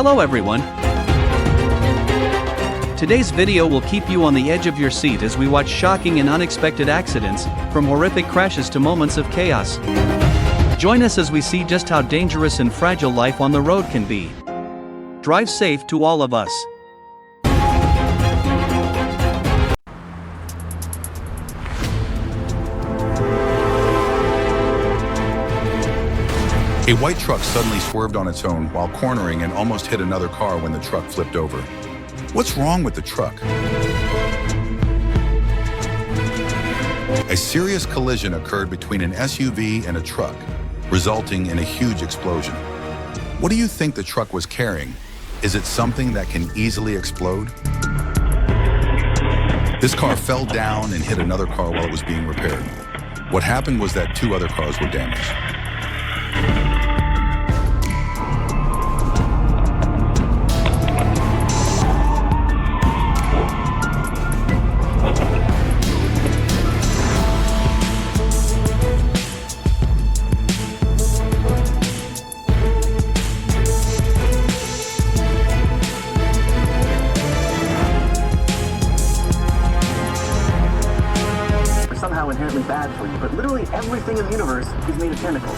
Hello everyone! Today's video will keep you on the edge of your seat as we watch shocking and unexpected accidents, from horrific crashes to moments of chaos. Join us as we see just how dangerous and fragile life on the road can be. Drive safe to all of us. A white truck suddenly swerved on its own while cornering and almost hit another car when the truck flipped over. What's wrong with the truck? A serious collision occurred between an SUV and a truck, resulting in a huge explosion. What do you think the truck was carrying? Is it something that can easily explode? This car fell down and hit another car while it was being repaired. What happened was that 2 other cars were damaged. Somehow inherently bad for you, but literally everything in the universe is made of chemicals.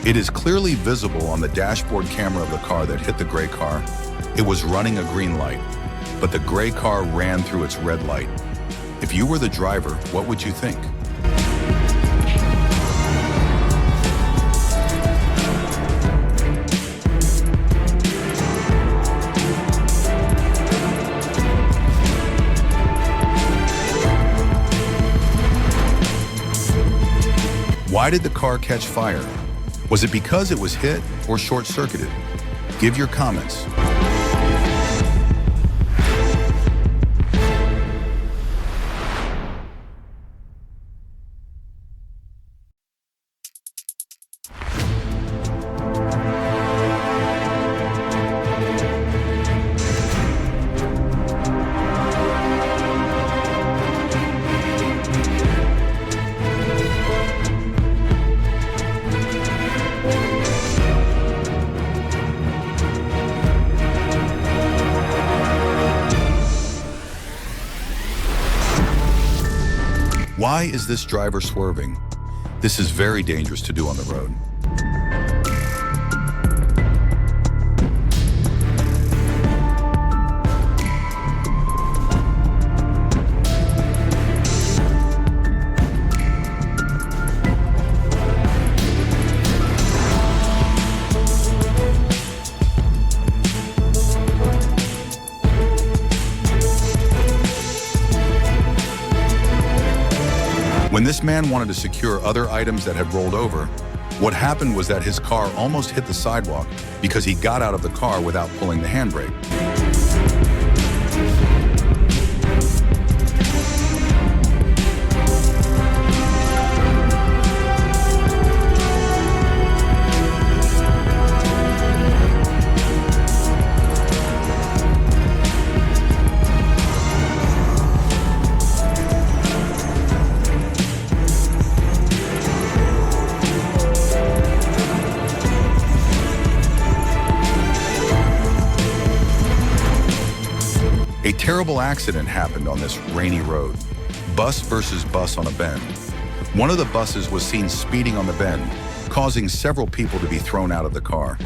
It is clearly visible on the dashboard camera of the car that hit the gray car. It was running a green light, but the gray car ran through its red light. If you were the driver, what would you think? Why did the car catch fire? Was it because it was hit or short-circuited? Give your comments. Why is this driver swerving? This is very dangerous to do on the road. When this man wanted to secure other items that had rolled over, what happened was that his car almost hit the sidewalk because he got out of the car without pulling the handbrake. A terrible accident happened on this rainy road. Bus versus bus on a bend. One of the buses was seen speeding on the bend, causing several people to be thrown out of the car.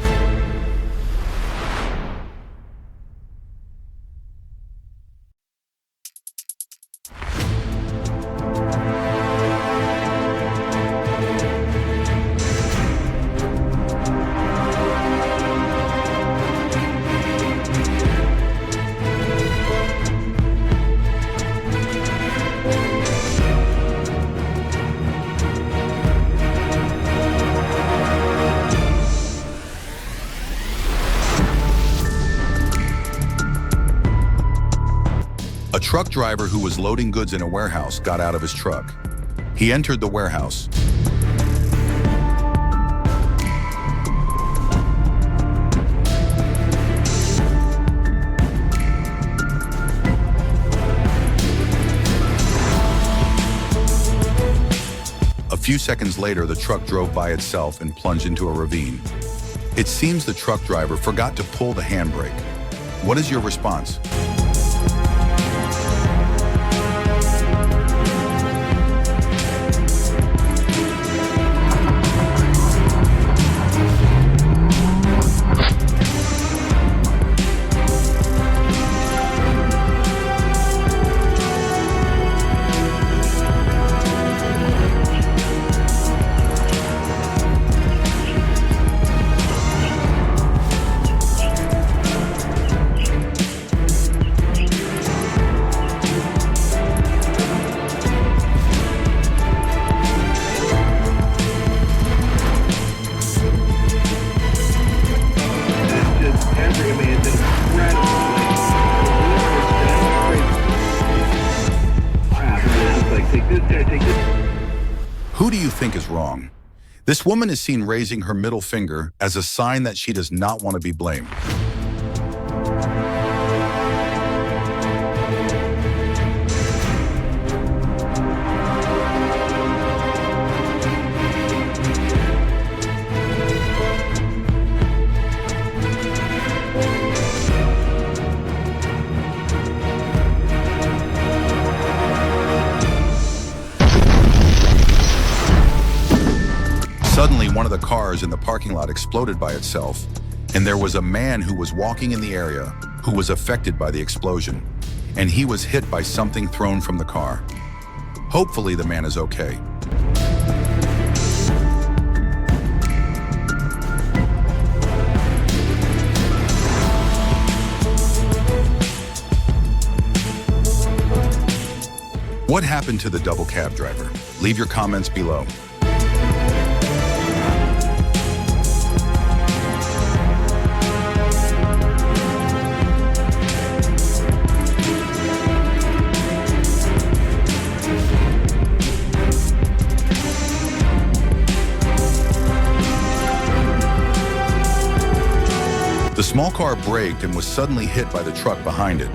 A truck driver who was loading goods in a warehouse got out of his truck. He entered the warehouse. A few seconds later, the truck drove by itself and plunged into a ravine. It seems the truck driver forgot to pull the handbrake. What is your response? Who do you think is wrong? This woman is seen raising her middle finger as a sign that she does not want to be blamed. Suddenly, one of the cars in the parking lot exploded by itself, and there was a man who was walking in the area who was affected by the explosion, and he was hit by something thrown from the car. Hopefully, the man is okay. What happened to the double cab driver? Leave your comments below. The small car braked and was suddenly hit by the truck behind it.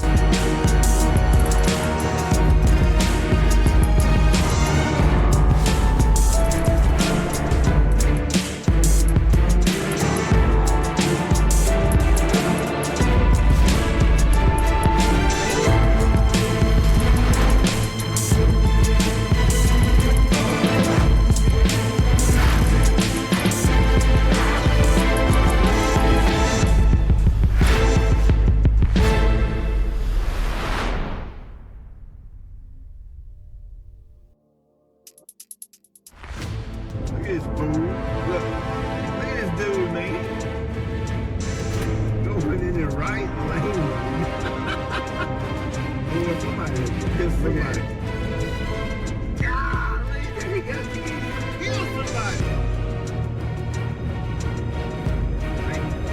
Look at this fool. Look at this dude, man. Going in the right lane. Boy, somebody kill somebody. Golly, he got to kill somebody.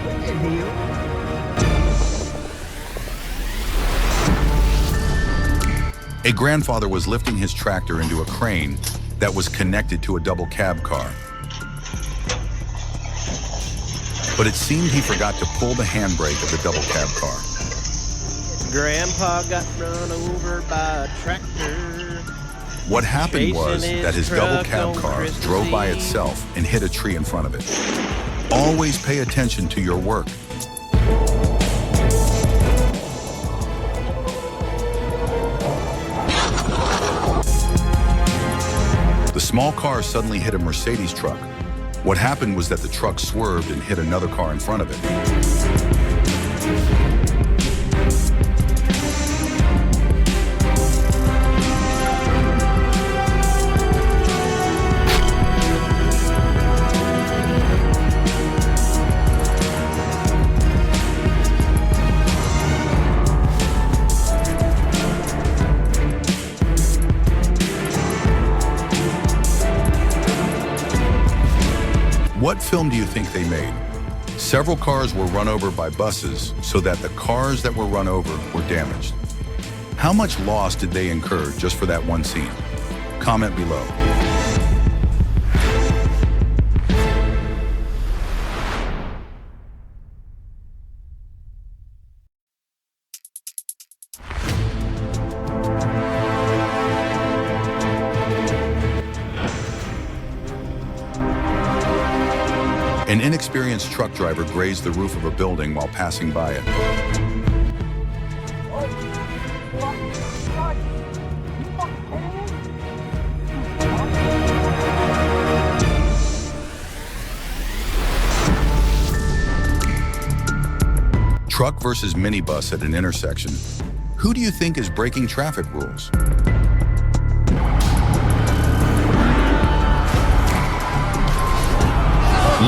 Look at him. A grandfather was lifting his tractor into a crane that was connected to a double cab car. But it seemed he forgot to pull the handbrake of the double cab car. Grandpa got run over by a tractor. What happened was Chasing that his his double truck cab on car Christmas drove by Eve. itself and hit a tree in front of it. Always pay attention to your work. The small car suddenly hit a Mercedes truck. What happened was that the truck swerved and hit another car in front of it. What film do you think they made? Several cars were run over by buses so that the cars that were run over were damaged. How much loss did they incur just for that one scene? Comment below. An inexperienced truck driver grazed the roof of a building while passing by it. Truck versus minibus at an intersection. Who do you think is breaking traffic rules?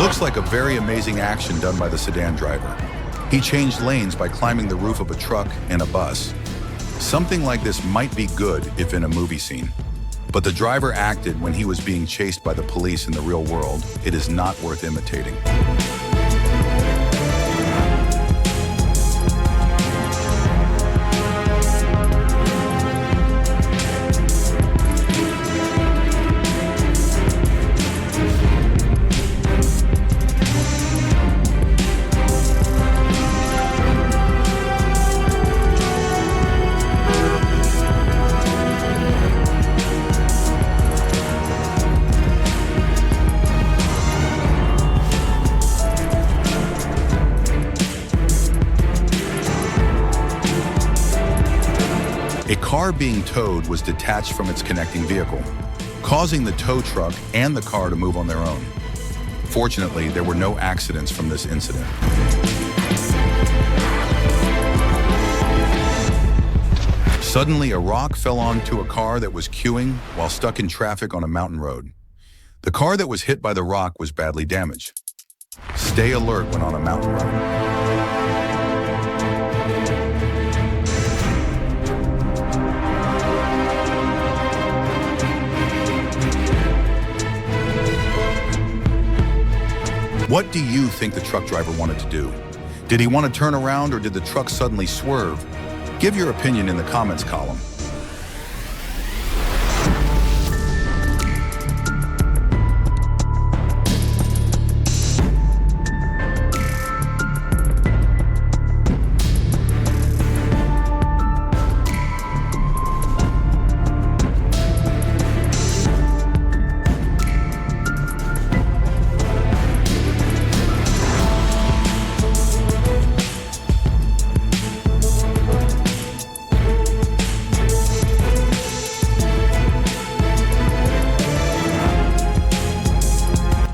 Looks like a very amazing action done by the sedan driver. He changed lanes by climbing the roof of a truck and a bus. Something like this might be good if in a movie scene. But the driver acted when he was being chased by the police in the real world. It is not worth imitating. A car being towed was detached from its connecting vehicle, causing the tow truck and the car to move on their own. Fortunately, there were no accidents from this incident. Suddenly, a rock fell onto a car that was queuing while stuck in traffic on a mountain road. The car that was hit by the rock was badly damaged. Stay alert when on a mountain road. What do you think the truck driver wanted to do? Did he want to turn around or did the truck suddenly swerve? Give your opinion in the comments column.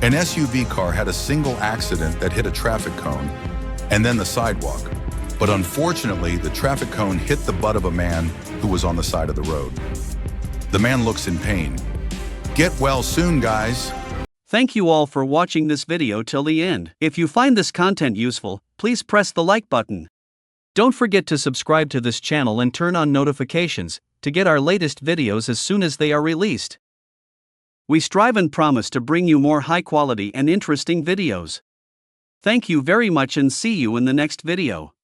An SUV car had a single accident that hit a traffic cone and then the sidewalk. But unfortunately, the traffic cone hit the butt of a man who was on the side of the road. The man looks in pain. Get well soon, guys. Thank you all for watching this video till the end. If you find this content useful, please press the like button. Don't forget to subscribe to this channel and turn on notifications to get our latest videos as soon as they are released. We strive and promise to bring you more high quality and interesting videos. Thank you very much and see you in the next video.